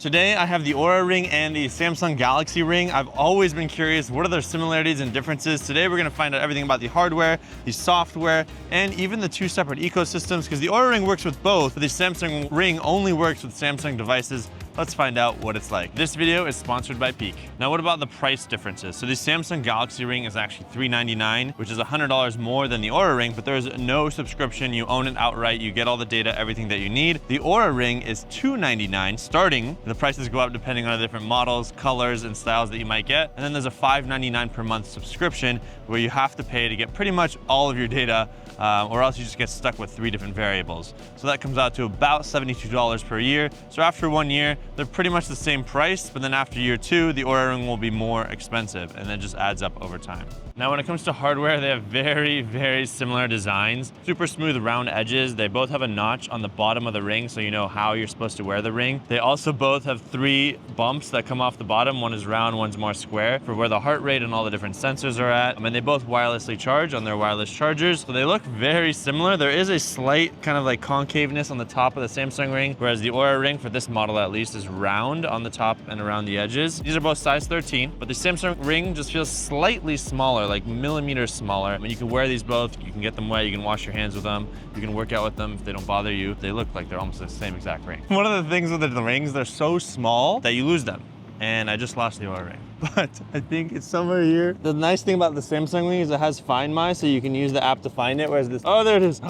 Today I have the Oura Ring and the Samsung Galaxy Ring. I've always been curious, what are their similarities and differences? Today we're gonna find out everything about the hardware, the software, and even the two separate ecosystems, because the Oura Ring works with both, but the Samsung Ring only works with Samsung devices. Let's find out what it's like. This video is sponsored by Peak. Now, what about the price differences? So the Samsung Galaxy Ring is actually $399, which is $100 more than the Oura Ring, but there's no subscription. You own it outright. You get all the data, everything that you need. The Oura Ring is $299 starting, and the prices go up depending on the different models, colors, and styles that you might get. And then there's a $599 per month subscription where you have to pay to get pretty much all of your data, or else you just get stuck with 3 different variables. So that comes out to about $72 per year. So after 1 year, they're pretty much the same price, but then after year 2, the Oura Ring will be more expensive, and then just adds up over time. Now, when it comes to hardware, they have very, very similar designs. Super smooth round edges. They both have a notch on the bottom of the ring, so you know how you're supposed to wear the ring. They also both have 3 bumps that come off the bottom. One is round, one's more square, for where the heart rate and all the different sensors are at. And they both wirelessly charge on their wireless chargers, so they look very similar. There is a slight kind of like concaveness on the top of the Samsung Ring, whereas the Oura Ring, for this model at least, is round on the top and around the edges. These are both size 13, but the Samsung Ring just feels slightly smaller, like millimeters smaller. I mean, you can wear these both, you can get them wet, you can wash your hands with them, you can work out with them if they don't bother you. They look like they're almost the same exact ring. One of the things with the rings, they're so small that you lose them. And I just lost the Oura Ring, but I think it's somewhere here. The nice thing about the Samsung Ring is it has Find My, so you can use the app to find it, whereas this, oh, there it is.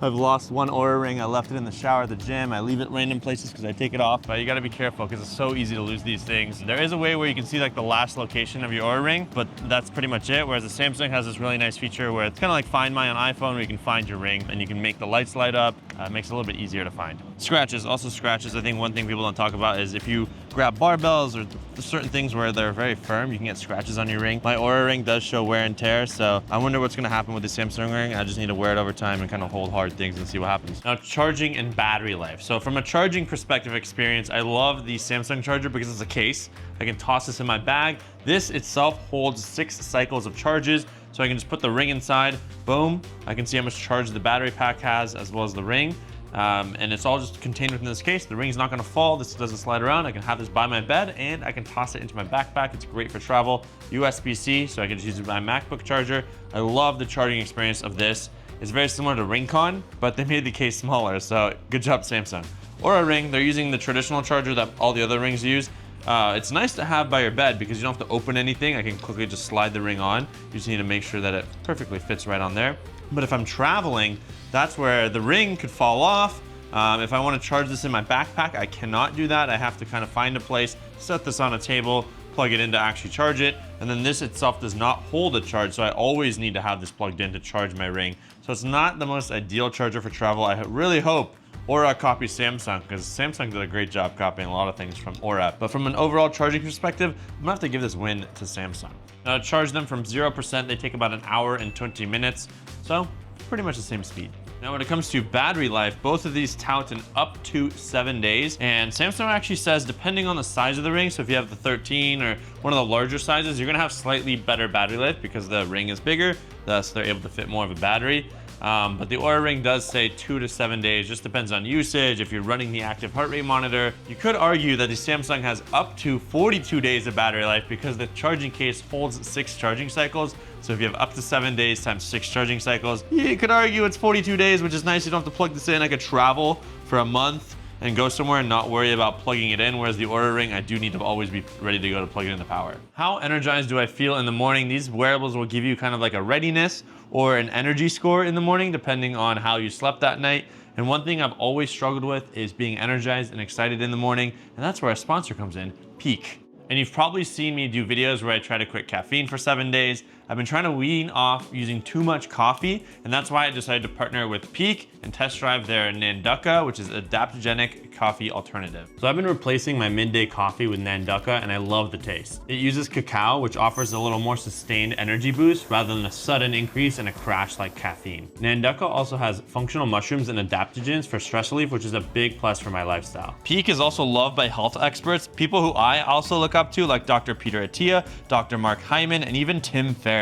I've lost one Oura Ring. I left it in the shower at the gym. I leave it random places because I take it off, but you gotta be careful because it's so easy to lose these things. There is a way where you can see like the last location of your Oura Ring, but that's pretty much it, whereas the Samsung has this really nice feature where it's kind of like Find My on iPhone, where you can find your ring and you can make the lights light up. It makes it a little bit easier to find. Scratches, also scratches. I think one thing people don't talk about is if you grab barbells or certain things where they're very firm, you can get scratches on your ring. My Oura Ring does show wear and tear, so I wonder what's gonna happen with the Samsung Ring. I just need to wear it over time and kind of hold hard things and see what happens. Now, charging and battery life. So from a charging perspective experience, I love the Samsung charger because it's a case. I can toss this in my bag. This itself holds 6 cycles of charges, so I can just put the ring inside, boom. I can see how much charge the battery pack has as well as the ring. And it's all just contained within this case. The ring's not gonna fall, this doesn't slide around. I can have this by my bed and I can toss it into my backpack. It's great for travel. USB-C, so I can just use my MacBook charger. I love the charging experience of this. It's very similar to Ringcon, but they made the case smaller, so good job, Samsung. Oura Ring, they're using the traditional charger that all the other rings use. It's nice to have by your bed because you don't have to open anything. I can quickly just slide the ring on. You just need to make sure that it perfectly fits right on there. But if I'm traveling, that's where the ring could fall off. If I want to charge this in my backpack, I cannot do that. I have to kind of find a place, set this on a table, plug it in to actually charge it. And then this itself does not hold a charge, so I always need to have this plugged in to charge my ring. So it's not the most ideal charger for travel. I really hope Oura copies Samsung, because Samsung did a great job copying a lot of things from Oura. But from an overall charging perspective, I'm gonna have to give this win to Samsung. Now, to charge them from 0%, they take about 1 hour and 20 minutes. So pretty much the same speed. Now, when it comes to battery life, both of these tout in up to 7 days. And Samsung actually says, depending on the size of the ring, so if you have the 13 or one of the larger sizes, you're gonna have slightly better battery life because the ring is bigger, thus they're able to fit more of a battery. But the Oura Ring does say 2 to 7 days, just depends on usage. If you're running the active heart rate monitor, you could argue that the Samsung has up to 42 days of battery life because the charging case holds 6 charging cycles. So if you have up to 7 days times 6 charging cycles, you could argue it's 42 days, which is nice. You don't have to plug this in. I could travel for a month and go somewhere and not worry about plugging it in, whereas the Oura Ring, I do need to always be ready to go to plug it into power. How energized do I feel in the morning? These wearables will give you kind of like a readiness or an energy score in the morning, depending on how you slept that night. And one thing I've always struggled with is being energized and excited in the morning, and that's where a sponsor comes in, Peak. And you've probably seen me do videos where I try to quit caffeine for 7 days. I've been trying to wean off using too much coffee, and that's why I decided to partner with Peak and test drive their Nanduka, which is adaptogenic coffee alternative. So I've been replacing my midday coffee with Nanduka, and I love the taste. It uses cacao, which offers a little more sustained energy boost rather than a sudden increase and a crash like caffeine. Nanduka also has functional mushrooms and adaptogens for stress relief, which is a big plus for my lifestyle. Peak is also loved by health experts, people who I also look up to, like Dr. Peter Attia, Dr. Mark Hyman, and even Tim Ferriss.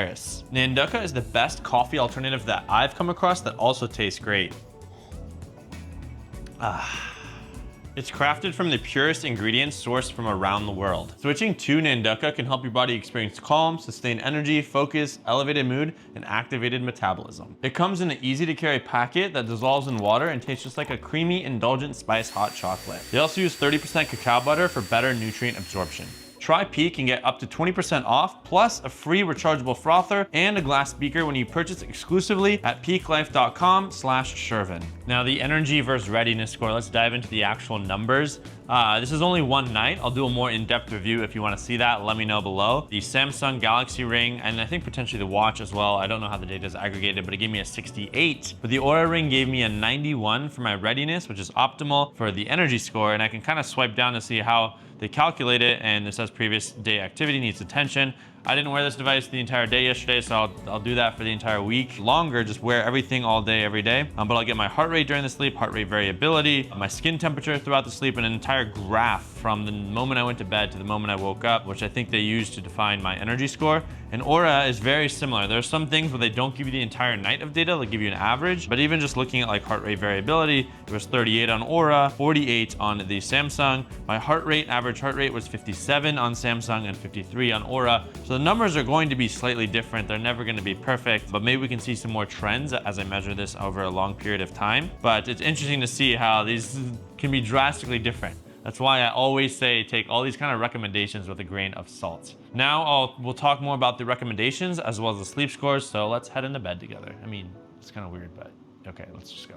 Nanduka is the best coffee alternative that I've come across that also tastes great. It's crafted from the purest ingredients sourced from around the world. Switching to Nanduka can help your body experience calm, sustained energy, focus, elevated mood, and activated metabolism. It comes in an easy-to-carry packet that dissolves in water and tastes just like a creamy, indulgent spice hot chocolate. They also use 30% cacao butter for better nutrient absorption. Try Peak and get up to 20% off, plus a free rechargeable frother and a glass beaker when you purchase exclusively at peaklife.com/Shervin. Now the energy versus readiness score, let's dive into the actual numbers. This is only one night. I'll do a more in-depth review if you want to see that. Let me know below. The Samsung Galaxy Ring, and I think potentially the watch as well. I don't know how the data is aggregated, but it gave me a 68. But the Oura Ring gave me a 91 for my readiness, which is optimal for the energy score. And I can kind of swipe down to see how they calculate it, and it says previous day activity needs attention. I didn't wear this device the entire day yesterday, so I'll do that for the entire week. Longer, just wear everything all day, every day. But I'll get my heart rate during the sleep, heart rate variability, my skin temperature throughout the sleep, and an entire graph from the moment I went to bed to the moment I woke up, which I think they use to define my energy score. And Oura is very similar. There are some things where they don't give you the entire night of data, they give you an average. But even just looking at like heart rate variability, it was 38 on Oura, 48 on the Samsung. My heart rate, average heart rate was 57 on Samsung and 53 on Oura. So the numbers are going to be slightly different. They're never going to be perfect, but maybe we can see some more trends as I measure this over a long period of time. But it's interesting to see how these can be drastically different. That's why I always say take all these kind of recommendations with a grain of salt. Now we'll talk more about the recommendations as well as the sleep scores. So let's head into bed together. I mean, it's kind of weird, but okay, let's just go.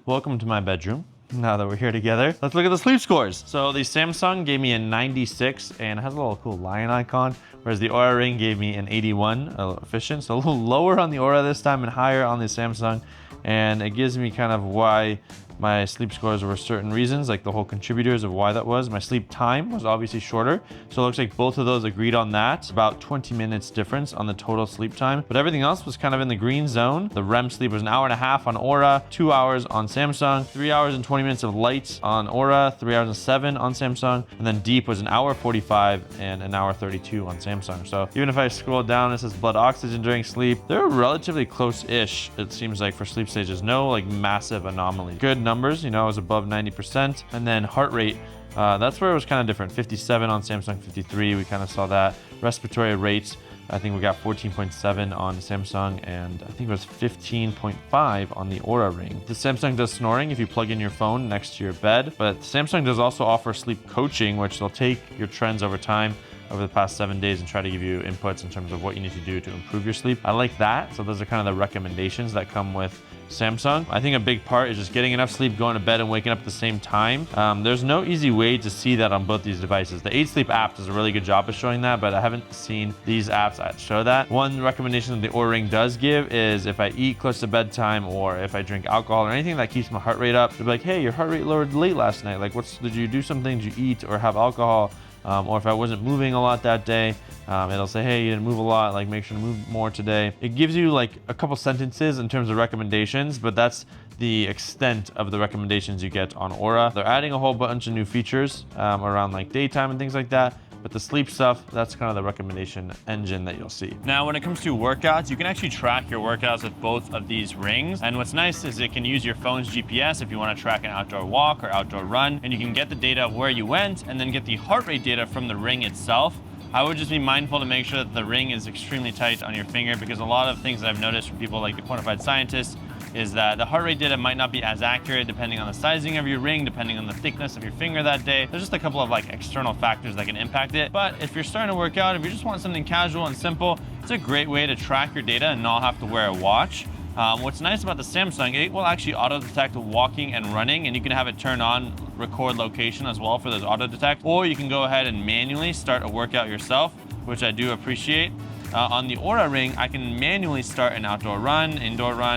Welcome to my bedroom. Now that we're here together, let's look at the sleep scores. So the Samsung gave me a 96 and it has a little cool lion icon, whereas the Oura Ring gave me an 81 efficient. So a little lower on the Oura this time and higher on the Samsung. And it gives me kind of why my sleep scores were certain reasons, like the whole contributors of why that was. My sleep time was obviously shorter. So it looks like both of those agreed on that. About 20 minutes difference on the total sleep time. But everything else was kind of in the green zone. The REM sleep was an hour and a half on Oura, 2 hours on Samsung, 3 hours and 20 minutes of light on Oura, 3 hours and 7 on Samsung. And then deep was an hour 45 and an hour 32 on Samsung. So even if I scroll down, it says blood oxygen during sleep. They're relatively close-ish, it seems like, for sleep stages. No like massive anomaly. Good numbers, you know, it was above 90%. And then heart rate, that's where it was kind of different. 57 on Samsung, 53, we kind of saw that. Respiratory rate, I think we got 14.7 on Samsung, and I think it was 15.5 on the Oura Ring. The Samsung does snoring if you plug in your phone next to your bed, but Samsung does also offer sleep coaching, which they'll take your trends over time over the past 7 days and try to give you inputs in terms of what you need to do to improve your sleep. I like that. So those are kind of the recommendations that come with Samsung. I think a big part is just getting enough sleep, going to bed, and waking up at the same time. There's no easy way to see that on both these devices. The 8 Sleep app does a really good job of showing that, but I haven't seen these apps that show that. One recommendation that the Oura Ring does give is if I eat close to bedtime or if I drink alcohol or anything that keeps my heart rate up, they'll be like, hey, your heart rate lowered late last night. Like, did you do something? Did you eat or have alcohol? Or if I wasn't moving a lot that day, it'll say, hey, you didn't move a lot, like make sure to move more today. It gives you like a couple sentences in terms of recommendations, but that's the extent of the recommendations you get on Oura. They're adding a whole bunch of new features around like daytime and things like that. But the sleep stuff, that's kind of the recommendation engine that you'll see. Now, when it comes to workouts, you can actually track your workouts with both of these rings. And what's nice is it can use your phone's GPS if you want to track an outdoor walk or outdoor run, and you can get the data of where you went and then get the heart rate data from the ring itself. I would just be mindful to make sure that the ring is extremely tight on your finger, because a lot of things that I've noticed from people like the quantified scientists is that the heart rate data might not be as accurate depending on the sizing of your ring, depending on the thickness of your finger that day. There's just a couple of like external factors that can impact it. But if you're starting to work out, if you just want something casual and simple, it's a great way to track your data and not have to wear a watch. What's nice about the Samsung, it will actually auto-detect walking and running, and you can have it turn on record location as well for those auto-detect, or you can go ahead and manually start a workout yourself, which I do appreciate. On the Oura Ring, I can manually start an outdoor run,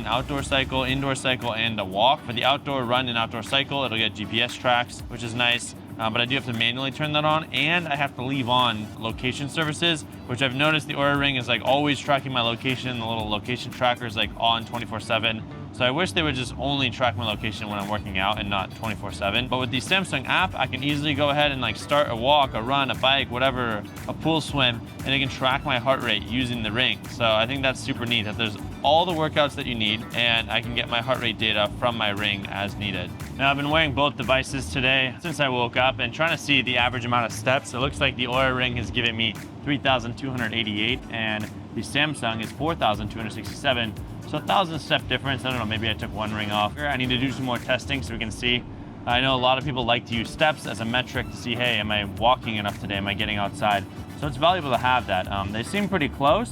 outdoor cycle, indoor cycle, and a walk. For the outdoor run and outdoor cycle, it'll get GPS tracks, which is nice. But I do have to manually turn that on, and I have to leave on location services, which I've noticed the Oura Ring is like always tracking my location. The little location tracker is like on 24/7. So I wish they would just only track my location when I'm working out and not 24/7. But with the Samsung app, I can easily go ahead and like start a walk, a run, a bike, whatever, a pool swim, and it can track my heart rate using the ring. So I think that's super neat that there's all the workouts that you need, and I can get my heart rate data from my ring as needed. Now, I've been wearing both devices today since I woke up and trying to see the average amount of steps. It looks like the Oura Ring is giving me 3,288 and the Samsung is 4,267. So 1,000 step difference. I don't know, maybe I took one ring off. I need to do some more testing so we can see. I know a lot of people like to use steps as a metric to see, hey, am I walking enough today? Am I getting outside? So it's valuable to have that. They seem pretty close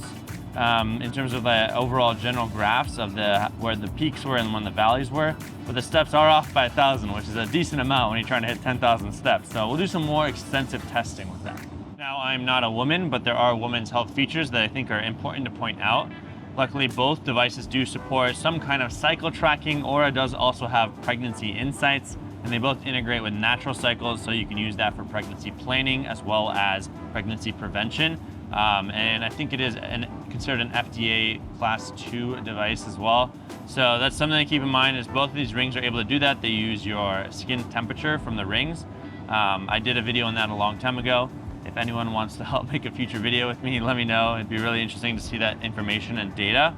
in terms of the overall general graphs of where the peaks were and when the valleys were. But the steps are off by 1,000, which is a decent amount when you're trying to hit 10,000 steps. So we'll do some more extensive testing with that. Now, I'm not a woman, but there are women's health features that I think are important to point out. Luckily, both devices do support some kind of cycle tracking. Oura does also have pregnancy insights, and they both integrate with natural cycles, so you can use that for pregnancy planning as well as pregnancy prevention. And I think it is considered an FDA Class 2 device as well. So that's something to keep in mind, is both of these rings are able to do that. They use your skin temperature from the rings. I did a video on that a long time ago. If anyone wants to help make a future video with me, let me know. It'd be really interesting to see that information and data.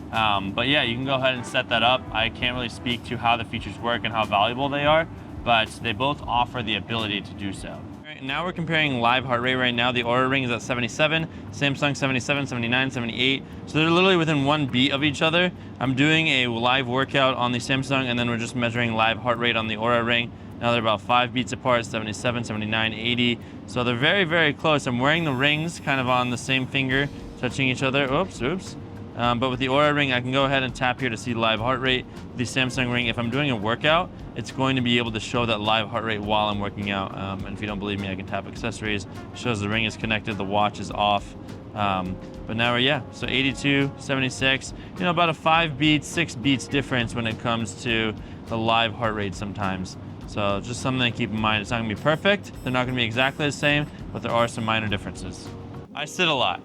But yeah, you can go ahead and set that up. I can't really speak to how the features work and how valuable they are, but they both offer the ability to do so. Right, now we're comparing live heart rate right now. The Oura Ring is at 77, Samsung 77, 79, 78. So they're literally within 1 beat of each other. I'm doing a live workout on the Samsung, and then we're just measuring live heart rate on the Oura Ring. Now they're about 5 beats apart, 77, 79, 80. So they're very, very close. I'm wearing the rings kind of on the same finger, touching each other. Oops. But with the Oura Ring, I can go ahead and tap here to see live heart rate. The Samsung Ring, if I'm doing a workout, it's going to be able to show that live heart rate while I'm working out. And if you don't believe me, I can tap accessories. It shows the ring is connected, the watch is off. But now so 82, 76, about a 5 beats, 6 beats difference when it comes to the live heart rate sometimes. So just something to keep in mind. It's not gonna be perfect. They're not gonna be exactly the same, but there are some minor differences. I sit a lot,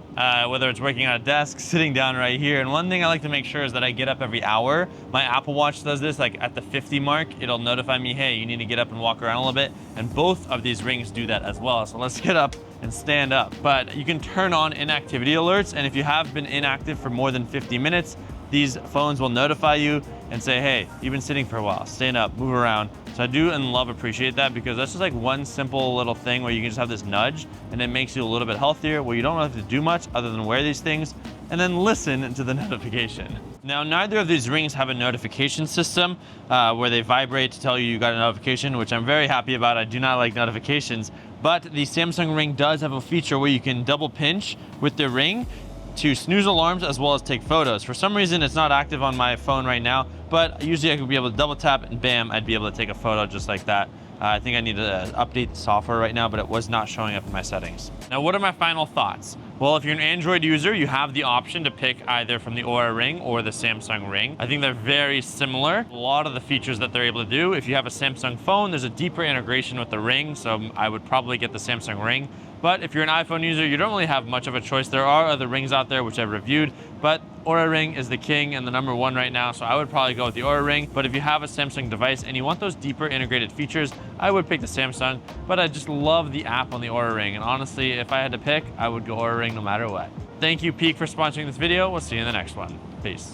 whether it's working on a desk, sitting down right here. And one thing I like to make sure is that I get up every hour. My Apple Watch does this, like at the 50 mark, it'll notify me, hey, you need to get up and walk around a little bit. And both of these rings do that as well. So let's get up and stand up. But you can turn on inactivity alerts. And if you have been inactive for more than 50 minutes, these phones will notify you and say, hey, you've been sitting for a while, stand up, move around. So I do and appreciate that, because that's just like one simple little thing where you can just have this nudge and it makes you a little bit healthier, where you don't really have to do much other than wear these things and then listen to the notification. Now, neither of these rings have a notification system where they vibrate to tell you got a notification, which I'm very happy about. I do not like notifications, but the Samsung Ring does have a feature where you can double pinch with the ring to snooze alarms as well as take photos. For some reason, it's not active on my phone right now, but usually I could be able to double tap and bam, I'd be able to take a photo just like that. I think I need to update the software right now, but it was not showing up in my settings. Now, what are my final thoughts? Well, if you're an Android user, you have the option to pick either from the Oura Ring or the Samsung Ring. I think they're very similar. A lot of the features that they're able to do. If you have a Samsung phone, there's a deeper integration with the Ring, so I would probably get the Samsung Ring. But if you're an iPhone user, you don't really have much of a choice. There are other rings out there which I've reviewed, but Oura Ring is the king and the #1 right now, so I would probably go with the Oura Ring. But if you have a Samsung device and you want those deeper integrated features, I would pick the Samsung, but I just love the app on the Oura Ring. And honestly, if I had to pick, I would go Oura Ring no matter what. Thank you, Peak, for sponsoring this video. We'll see you in the next one. Peace.